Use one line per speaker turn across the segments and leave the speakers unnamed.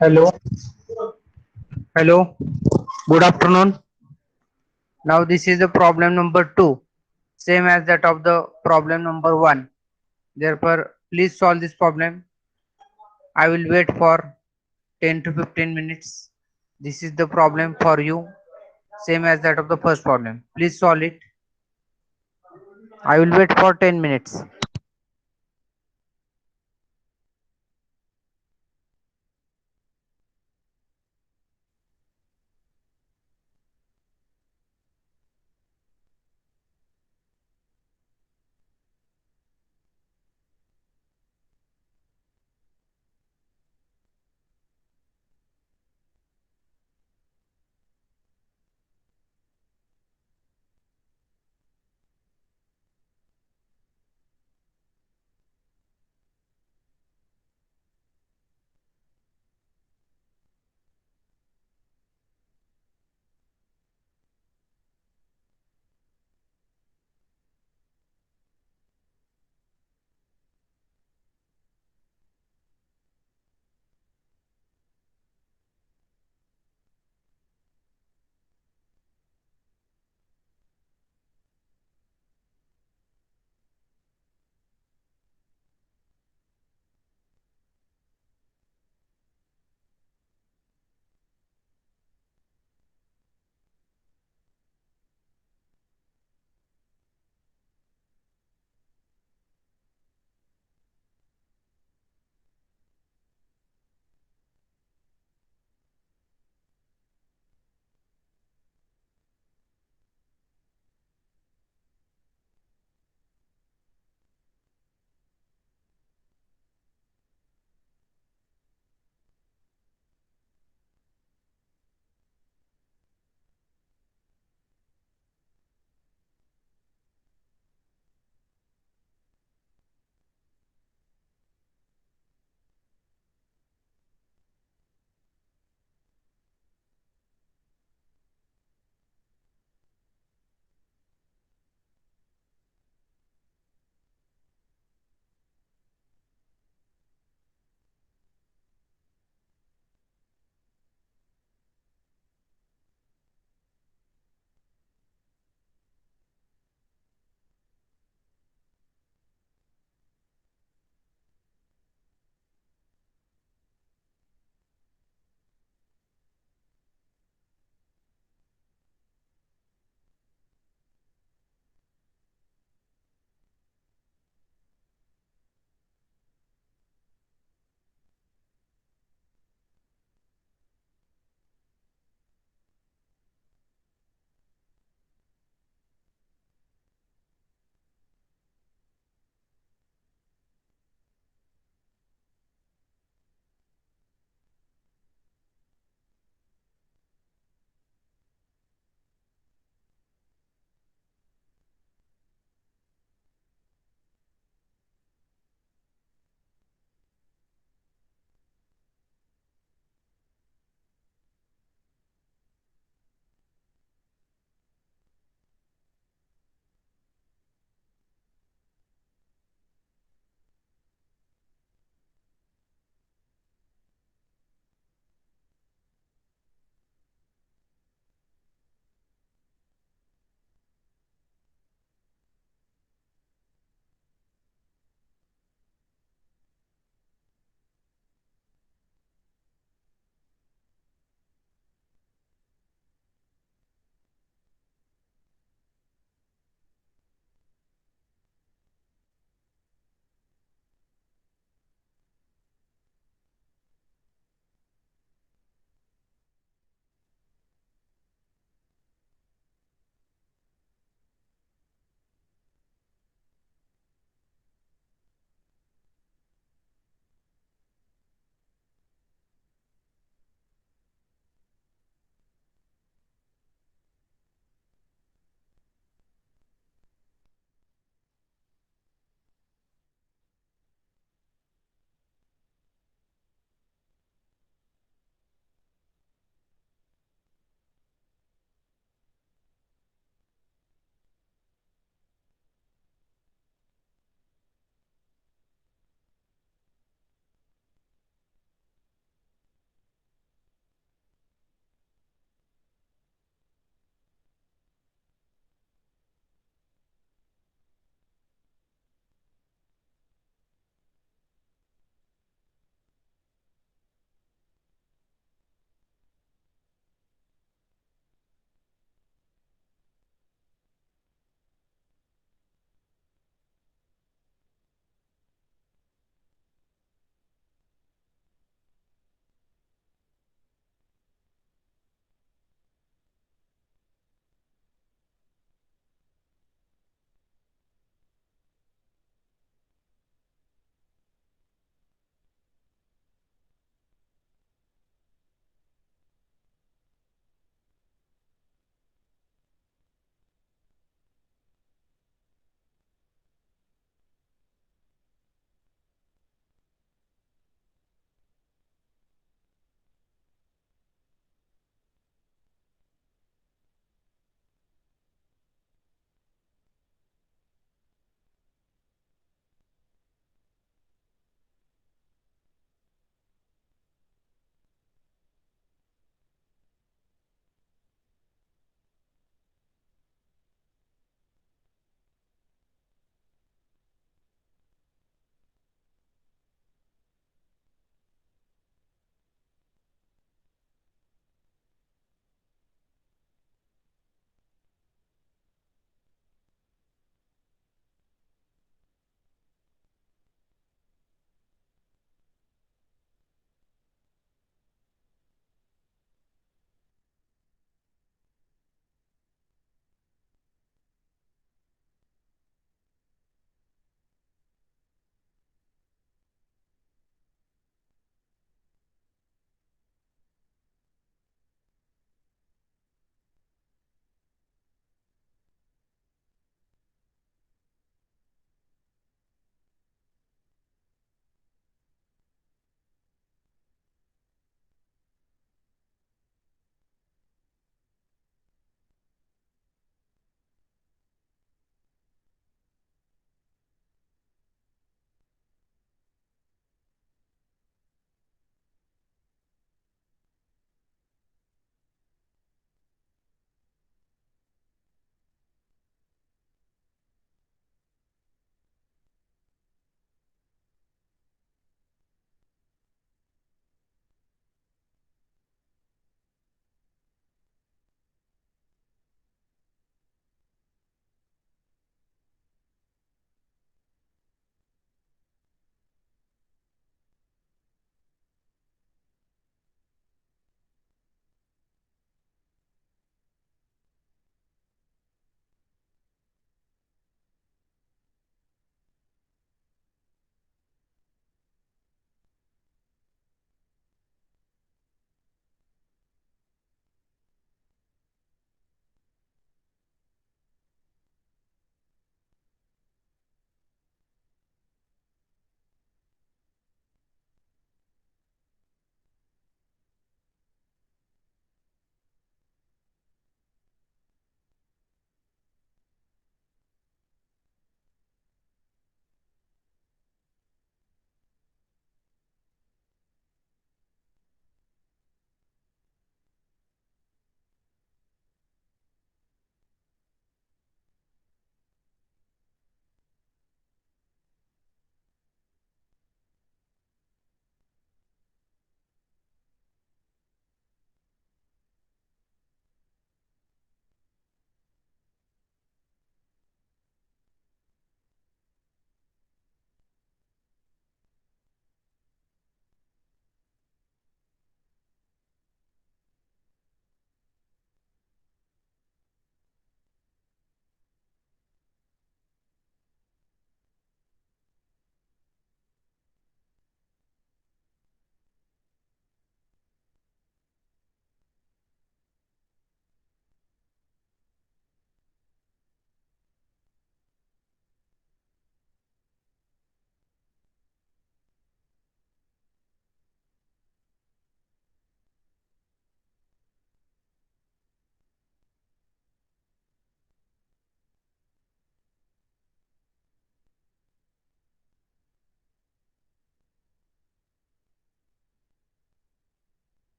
Hello. Hello. Good afternoon. Now this is the problem number 2, same as that of the problem number 1. Therefore, please solve this problem. I will wait for 10 to 15 minutes. This is the problem for you, same as that of the first problem. Please solve it. I will wait for 10 minutes.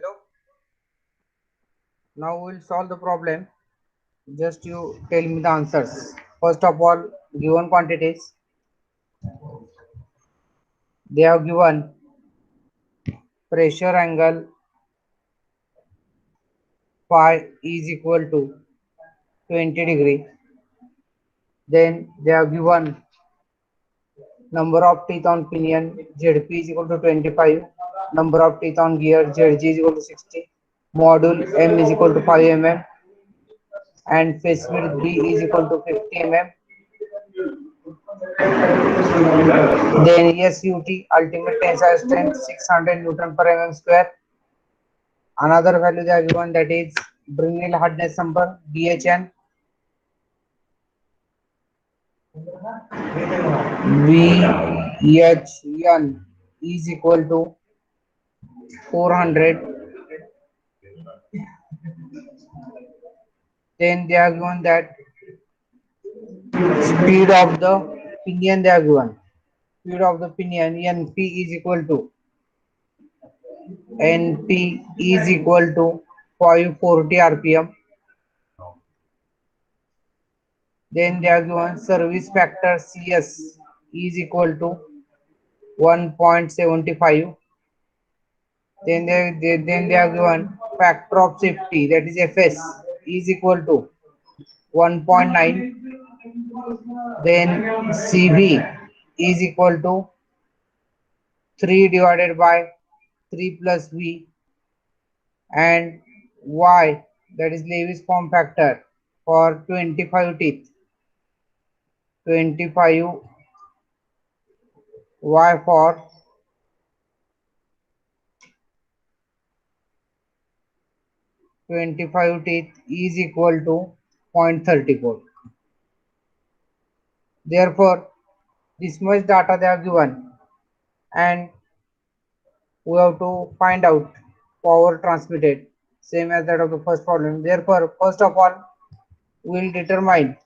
Hello. Now we'll solve the problem. Just you tell me the answers. First of all, given quantities, they have given pressure angle phi is equal to 20 degree. Then they have given number of teeth on pinion ZP is equal to 25. Number of teeth on gear ZG is equal to 60. Module M is equal to 5 mm and face width B is equal to 50 mm. Then SUT ultimate tensile strength 600 Newton per mm square. Another value they are given, that is Brinell hardness number BHN. BHN is equal to 400. Then they are given that speed of the pinion, they are given. Speed of the pinion NP is equal to 540 rpm. Then they are given service factor CS is equal to 1.75. Then they are given factor of safety, that is FS, is equal to 1.9. Then CV is equal to 3 divided by 3 plus V, and Y, that is Lewis form factor for 25 teeth, 25 Y for 25 teeth is equal to 0.34. Therefore, this much data they are given, and we have to find out power transmitted, same as that of the first problem. Therefore, first of all, we will determine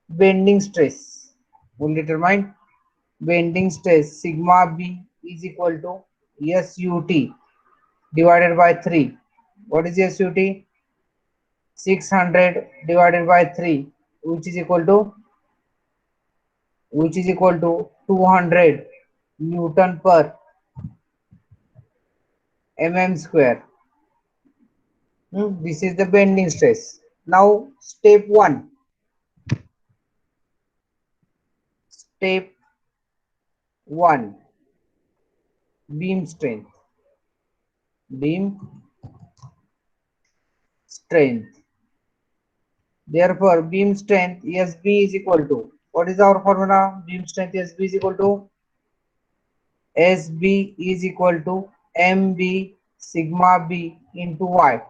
bending stress. We will determine bending stress. Sigma B is equal to SUT divided by 3. What is SUT? 600 divided by 3, which is equal to 200 Newton per mm square. This is the bending stress. Now step 1. Step 1. Beam strength. Beam strength. Therefore, beam strength SB is equal to, what is our formula? Beam strength SB is equal to SB is equal to MB sigma B into Y.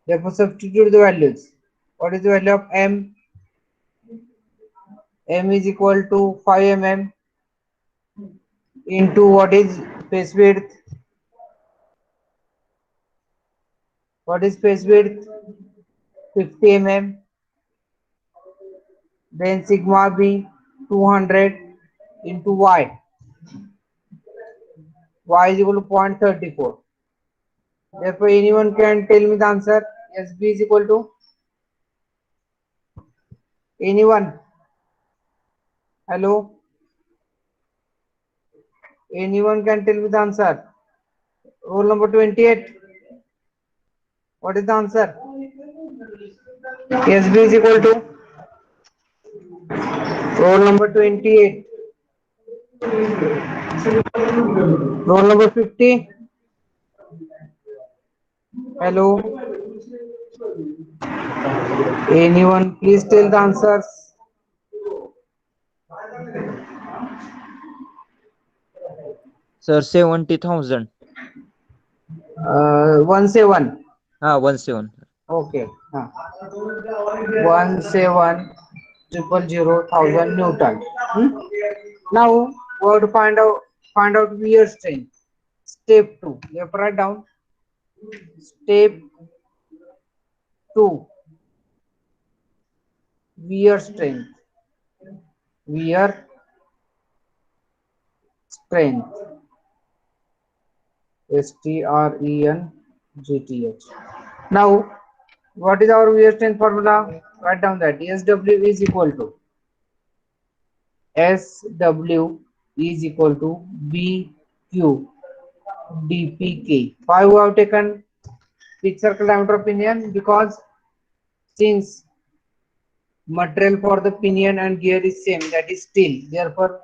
Therefore, substitute the values. What is the value of M? M is equal to 5 mm into what is face width? What is face width? 50 mm. Then sigma B 200 into Y. Y is equal to 0.34. Therefore, anyone can tell me the answer. SB is equal to, anyone? Hello? Anyone can tell me the answer? Roll number 28. What is the answer? SB is equal to, roll number 28. Roll number 50. Hello? Anyone please tell the answers.
Sir, 70,000.
17.
17.
Okay. 17,000 Newton. Now we have to find out wear strength. Step 2. Let's write down. Step 2. Wear strength. Wear strength. STRENGTH. GTH. Now, what is our wear strength formula? Write down that SW is equal to SW is equal to BQ DPK. Why we have taken pitch circle diameter of pinion? Because since material for the pinion and gear is same, that is steel, therefore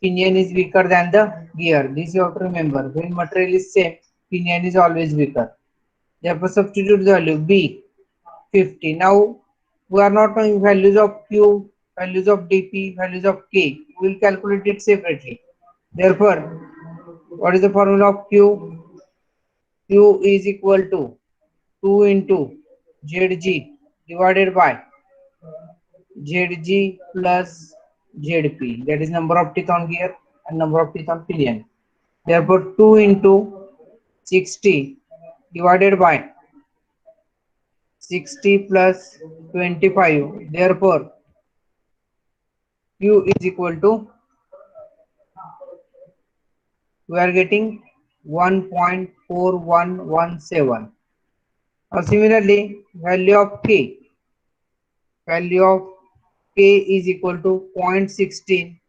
pinion is weaker than the gear. This you have to remember. When material is same, pinion is always weaker. Therefore substitute the value B 50. Now we are not knowing values of Q, values of DP, values of K. We will calculate it separately. Therefore, what is the formula of Q? Q is equal to 2 into ZG divided by ZG plus ZP. That is number of teeth on gear and number of teeth on pinion. Therefore, 2 into 60 divided by 60 plus 25. Therefore, Q is equal to, we are getting 1.4117. Now, similarly, value of K is equal to 0.16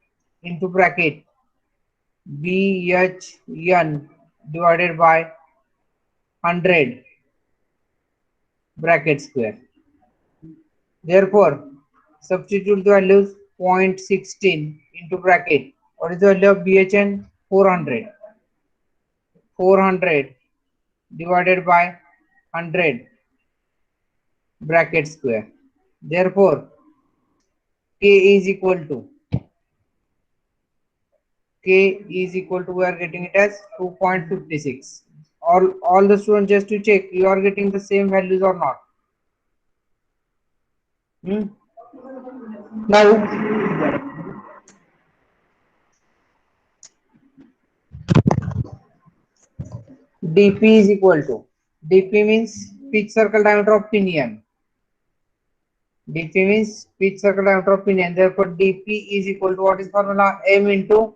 into bracket BHN divided by 100 bracket square. Therefore, substitute the values 0.16 into bracket. What is the value of BHN? 400. 400 divided by 100 bracket square. Therefore, K is equal to we are getting it as 2.56. All the students, just to check you are getting the same values or not. Now DP is equal to, DP means pitch circle diameter of pinion. DP means pitch circle diameter of pinion. Therefore, DP is equal to, what is formula? M into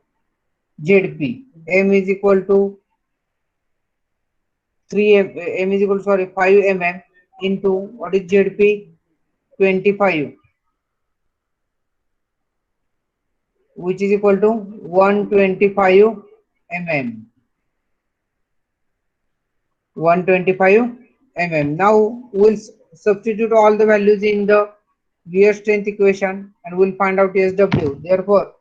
ZP. M is equal to 3 M is equal to, 5 mm into, what is ZP? 25, which is equal to 125 mm. 125 mm. Now we'll substitute all the values in the wear strength equation and we'll find out SW. Therefore,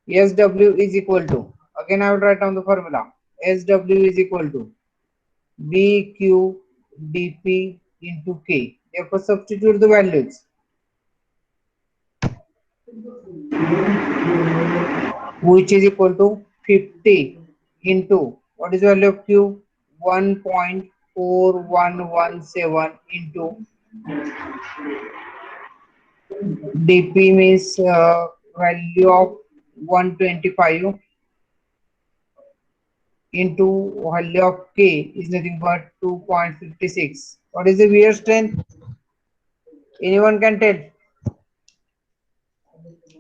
SW is equal to, again I will write down the formula. SW is equal to BQ DP into K. Therefore, substitute the values, which is equal to 50 into, what is the value of Q? 1.4117 into DP means value of 125 into value of K is nothing but 2.56. What is the wear strength? Anyone can tell?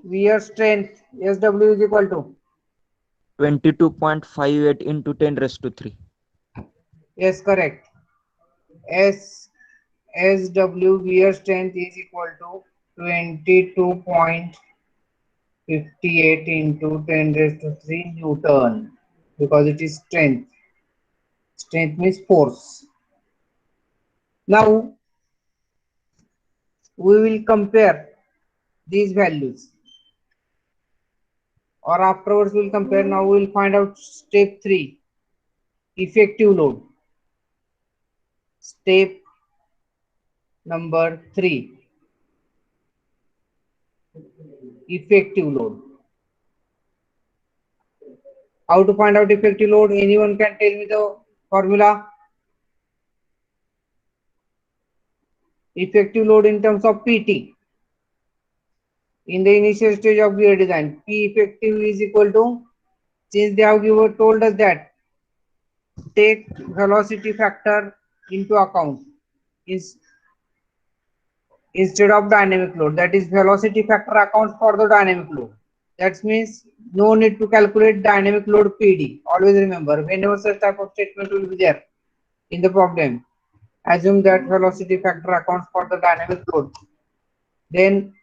Wear strength SW is equal to,
22.58 into 10 raised to 3.
yes, correct. SW wear strength is equal to 22.58 into 10 raised to 3 Newton, because it is strength. Strength means force. Now we will compare these values, or afterwards we will compare. Now we will find out step 3, effective load. Step number 3, effective load. How to find out effective load? Anyone can tell me the formula? Effective load in terms of PT. In the initial stage of gear design, P effective is equal to, since they have told us that take velocity factor into account instead of dynamic load, that is velocity factor accounts for the dynamic load. That means no need to calculate dynamic load PD. Always remember, whenever such type of statement will be there, in the problem. Assume that velocity factor accounts for the dynamic load. Then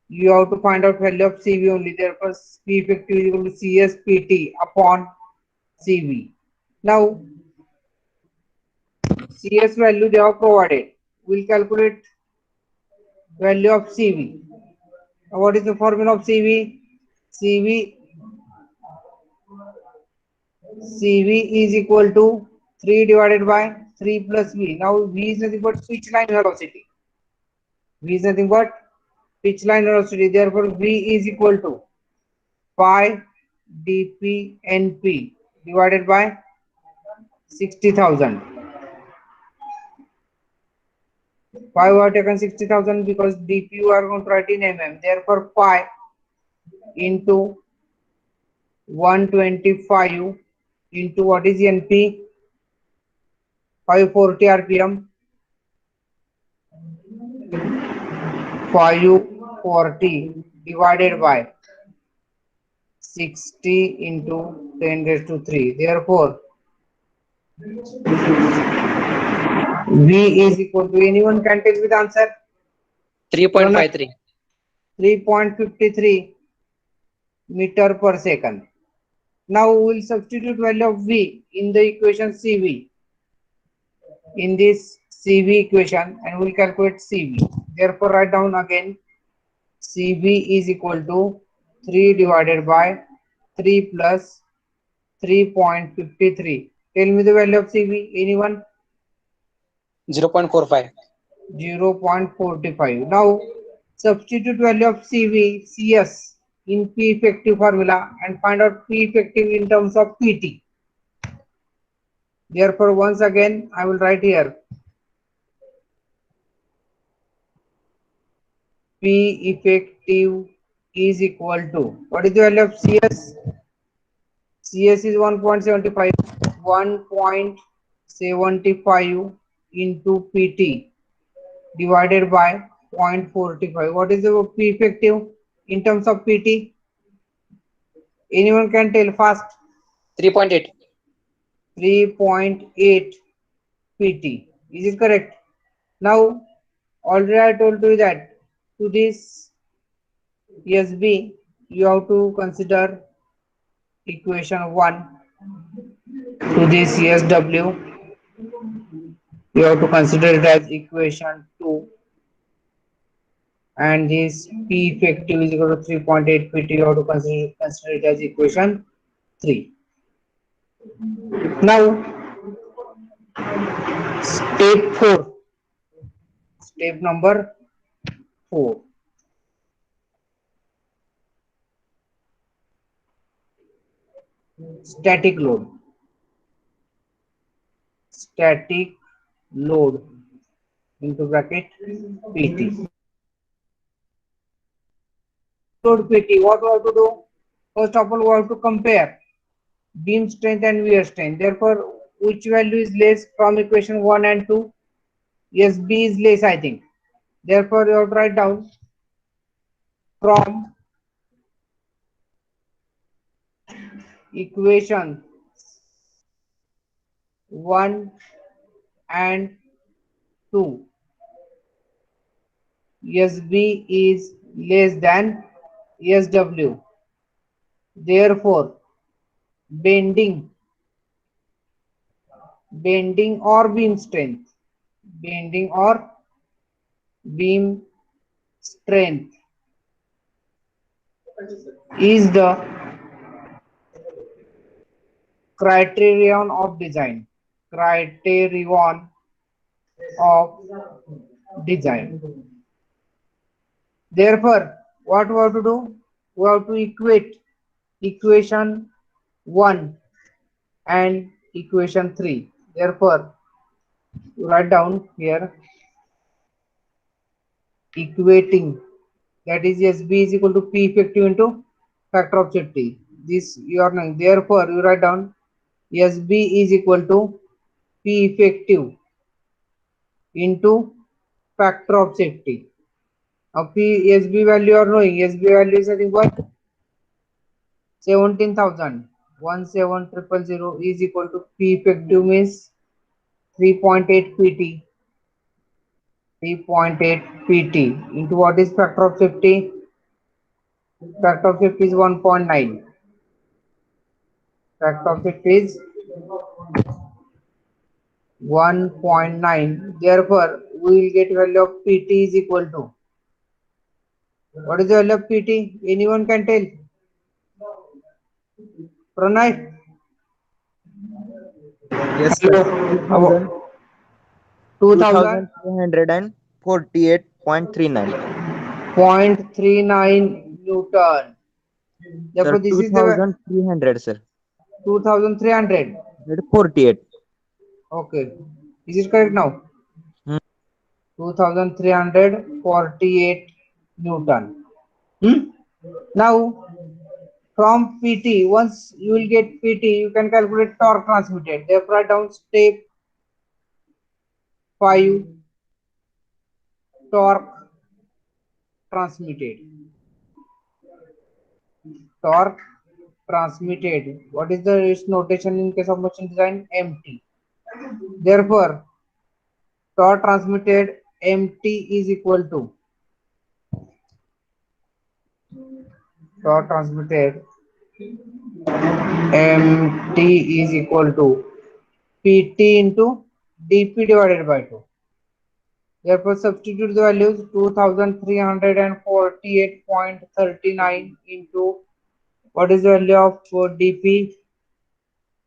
you have to find out value of CV only. Therefore, P effective is equal to CSPT upon CV. Now, CS value they have provided. We'll calculate value of CV. What is the formula of CV? CV CV is equal to 3 divided by 3 plus V. Now V is nothing but pitch line velocity. V is nothing but pitch line velocity. Therefore, V is equal to pi dp np divided by 60,000. Why we have taken 60,000? Because dp you are going to write in mm. Therefore, pi into 125 into what is np? 540 rpm. 540 divided by 60 into 10 raised to 3. Therefore, V is equal to, anyone can tell me the answer?
3.53.
3.53 meter per second. Now we will substitute value of V in the equation CV. In this CV equation, and we will calculate CV. Therefore, write down again CV is equal to 3 divided by 3 plus 3.53. Tell me the value of CV. Anyone?
0.45.
0.45. Now substitute value of CV, CS in P effective formula and find out P effective in terms of PT. Therefore, once again, I will write here P effective is equal to, what is the value of CS? CS is 1.75. 1.75 into PT divided by 0.45. What is the P effective in terms of PT? Anyone can tell fast?
3.8.
3.8 PT. Is it correct? Now, already I told you that to this SB, you have to consider equation 1. To this SW, you have to consider it as equation 2. And this P effective is equal to 3.8 PT, you have to consider it as equation 3. Now, step 4. Step number 4. Static load. Static load into bracket PT. Load PT, what we have to do? First of all, we have to compare beam strength and wear strength. Therefore, which value is less from equation 1 and 2? Yes, B is less, I think. Therefore, you have to write down from equation 1 and 2. SB is less than SW. Therefore, bending or beam strength, bending or beam strength is the criterion of design. Criterion of design. Therefore, what we have to do? We have to equate equation 1 and equation 3. Therefore, write down here equating, that is SB is equal to P effective into factor of safety. This you are knowing. Therefore, you write down SB is equal to P effective into factor of safety. Now P SB value you are knowing. SB value is nothing but 17,000. 17,000 is equal to P effective means 3.8 pt. 3.8 pt into what is factor of safety? Factor of safety is 1.9. Factor of safety is 1.9. Therefore, we will get value of pt is equal to, what is the value of pt? Anyone can tell? Pranay?
Yes, sir.
About 2000.
2348.39.
0.39 Newton.
Sir,
Therefore, this is the
2300, sir.
2300.
48.
Okay. Is it correct now?
Hmm.
2348 Newton. Now, from PT, once you will get PT, you can calculate torque transmitted. Therefore, write down step 5 torque transmitted. Torque transmitted. What is the its notation in case of machine design? MT. Therefore, torque transmitted MT is equal to torque transmitted MT is equal to PT into dP divided by 2. Therefore, substitute the values 2348.39 into what is the value of dP?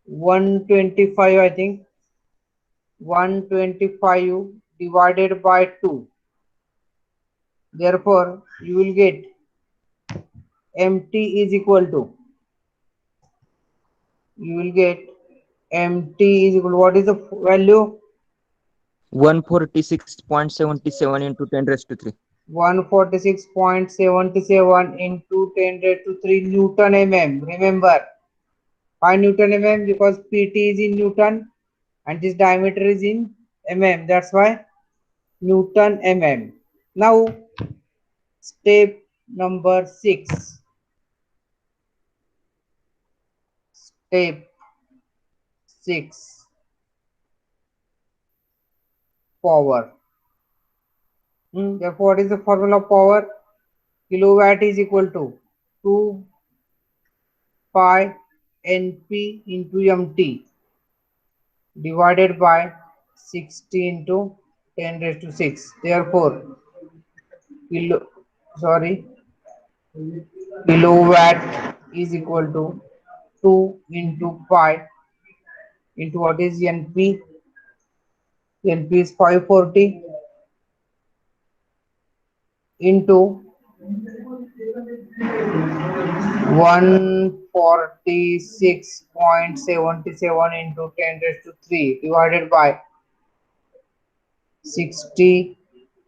125, I think. 125 divided by 2. Therefore, you will get MT is equal to, you will get MT is equal to, what is the value?
146.77 into 10 raised to 3.
146.77 into 10 raised to 3 Newton mm. Remember, 5 Newton mm because PT is in Newton and this diameter is in mm. That's why Newton mm. Now, step number 6. Step 6. Power. Therefore, what is the formula of power? Kilowatt is equal to 2 pi Np into Mt divided by 60 into 10 raised to 6. Therefore, kilo, sorry, kilowatt is equal to 2 into pi into what is Np? Np is 540 into 146.77 into 10 raised to 3 divided by 60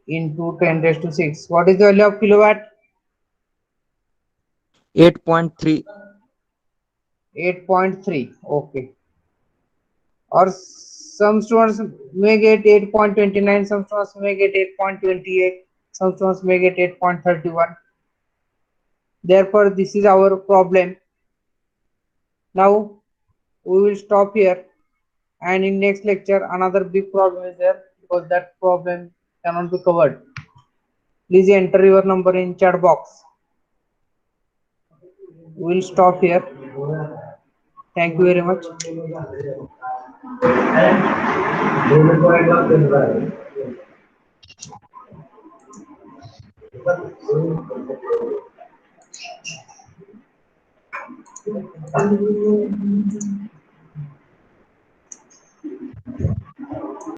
into 10 raised to 6. What is the value of kilowatt?
8.3.
8.3. Okay. Or some students may get 8.29, some students may get 8.28, some students may get 8.31. Therefore, this is our problem. Now, we will stop here, and in next lecture another big problem is there because that problem cannot be covered. Please enter your number in chat box. We will stop here. Thank you very much.